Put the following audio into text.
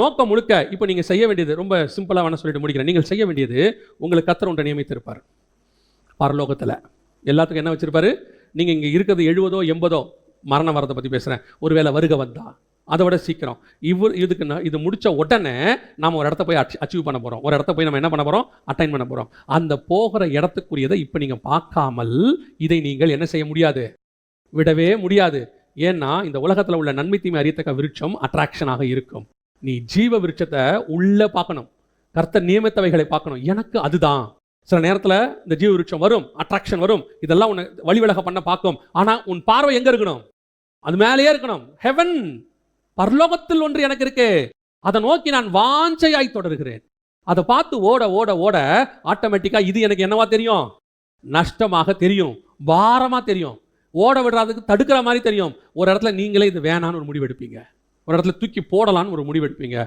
நோக்கம் முழுக்க இப்போ நீங்கள் செய்ய வேண்டியது ரொம்ப சிம்பிளாக வேணா சொல்லிட்டு முடிக்கிறேன். நீங்கள் செய்ய வேண்டியது, உங்களுக்கு கர்த்தர் ஒன்றை நியமித்திருப்பார் பரலோகத்தில். எல்லாத்துக்கும் என்ன வச்சிருப்பாரு? நீங்கள் இங்கே இருக்கிறது 70 80 மரண வரதை பற்றி பேசுகிறேன். ஒருவேளை வருகை வந்தா அதை விட சீக்கிரம் இதுக்கு இது முடித்த உடனே நாம் ஒரு இடத்த போய் அச்சீவ் பண்ண போகிறோம். ஒரு இடத்த போய் நம்ம என்ன பண்ண போகிறோம்? அட்டைன் பண்ண போகிறோம். அந்த போகிற இடத்துக்குரியதை இப்போ நீங்கள் பார்க்காமல் இதை நீங்கள் என்ன செய்ய முடியாது? விடவே முடியாது. ஏன்னா இந்த உலகத்தில் உள்ள நன்மை தீமை அறியத்தக்க விருட்சம் அட்ராக்ஷனாக இருக்கும். நீ ஜீவ விருட்சத்தை உள்ள பார்க்கணும். கர்த்தர் நியமித்தவைகளை பார்க்கணும். எனக்கு அதுதான். சில நேரத்தில் இந்த ஜீவ விருட்சம் வரும், அட்ராக்ஷன் வரும், இதெல்லாம் உன்னை வழிவிலக பண்ண பார்க்கும். ஆனால் உன் பார்வை எங்கே இருக்கணும்? அது மேலேயே இருக்கணும். ஹெவன், பரலோகத்தில் ஒன்று எனக்கு இருக்கு, அதை நோக்கி நான் வாஞ்சையாய் தொடர்கிறேன். அதை பார்த்து ஓட ஓட ஓட ஆட்டோமேட்டிக்காக இது எனக்கு என்னவா தெரியும்? நஷ்டமாக தெரியும், பாரமாக தெரியும், ஓட விடுறதுக்கு தடுக்கிற மாதிரி தெரியும். ஒரு இடத்துல நீங்களே இது வேணான்னு ஒரு முடிவெடுப்பீங்க, ஒரு இடத்துல தூக்கி போடலான்னு ஒரு முடிவெடுப்பீங்க.